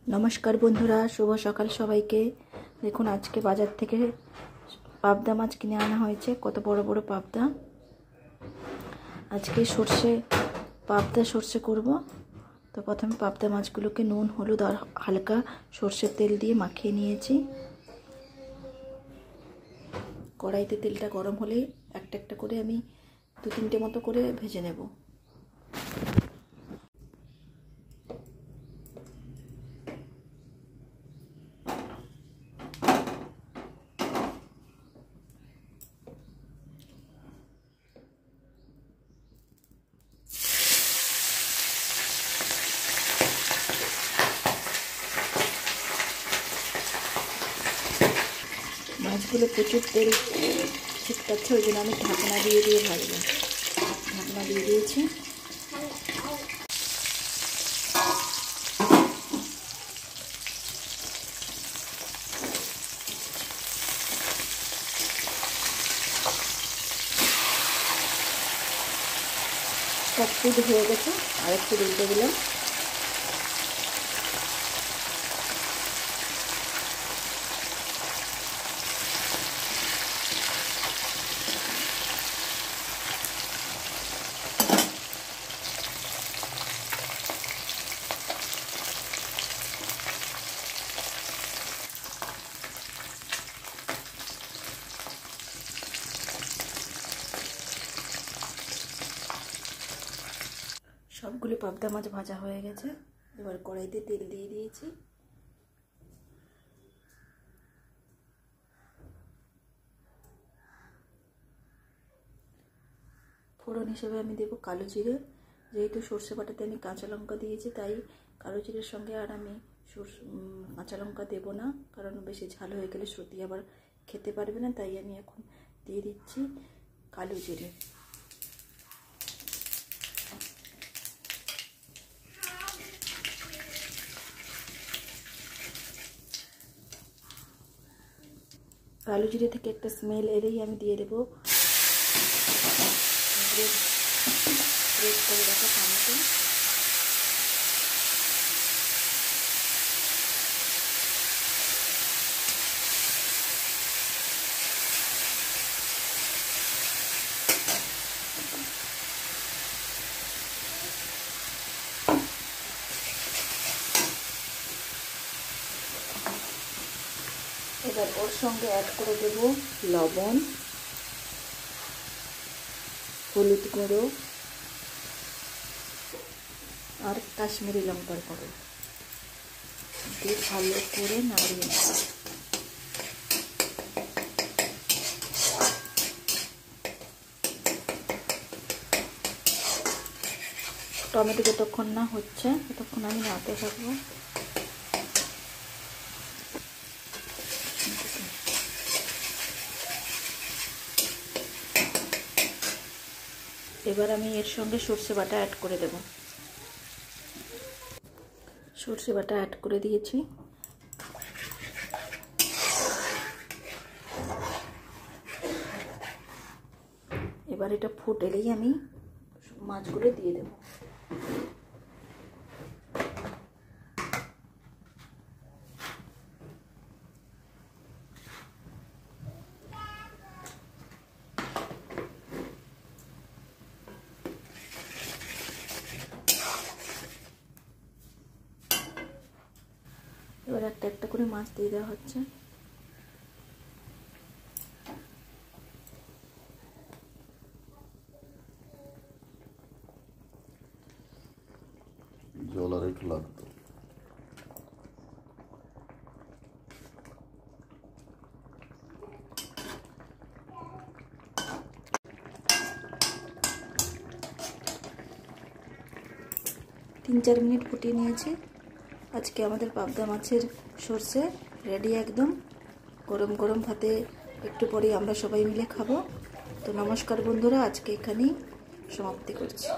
नमस्कार बंधुरा शुभ सकाल सबाइके। देखुन आज के बाजार थेके पाबदा माछ किने आना हयेछे, कत बड़ बड़ पाबदा। आज के सर्षे पाबदा सर्षे करब। तो प्रथमे पाबदा माछगुलोके नुन हलुद और हालका सर्षेर तेल दिए माखिए निएछि। कड़ाइते तेलटा गरम होले एकटा एकटा करे आमि दु तीनटे मतो करे भेजे नेब। মাছগুলো প্রচুর তেল ছিটকাচ্ছে, ওই জন্য আমি ঢাকনা দিয়ে ভাজবো। ঢাকনা দিয়ে দিয়েছি। সব ফুড হয়ে গেছে, আরেকটু উল্টে দিলাম। সবগুলো পাবদা মাছ ভাজা হয়ে গেছে। এবার কড়াইতে তেল দিয়ে দিয়েছি। ফোড়ন হিসেবে আমি দেব কালো জিরে। যেহেতু সর্ষে বাটাতে আমি কাঁচা লঙ্কা দিয়েছি, তাই কালো জিরের সঙ্গে আর আমি কাঁচা লঙ্কা দেব না, কারণ বেশি ঝাল হয়ে গেলে সর্দি আবার খেতে পারবে না। তাই আমি এখন দিয়ে দিচ্ছি কালো জিরে। কালো জিরে থেকে একটা স্মেল এলেই আমি দিয়ে দেবো গ্রেট করে রাখা টমেটো। এবার ওর সঙ্গে অ্যাড করে দেব লবণ, হলুদ গুঁড়ো আর কাশ্মীরি লঙ্কার গুঁড়ো দিয়ে ভালো করে নাড়িয়ে নেব। টমেটো যতক্ষণ না হচ্ছে ততক্ষণ আমি নাড়তে থাকবো। এবার আমি এর সঙ্গে সর্ষে বাটা অ্যাড করে দেব। সর্ষে বাটা অ্যাড করে দিয়েছি। এবার এটা ফুটেলেই আমি মাছগুলো দিয়ে দেব। এবার একটা একটা করে মাছ দিয়ে দেওয়া হচ্ছে। জল আর একটু লাগতো। তিন চার মিনিট ফুটিয়ে নিয়েছি। আজকে আমাদের পাবদা মাছের সর্ষে রেডি একদম। গরম গরম ভাতে একটু পরেই আমরা সবাই মিলে খাবো। তো নমস্কার বন্ধুরা, আজকে এখানেই সমাপ্তি করছি।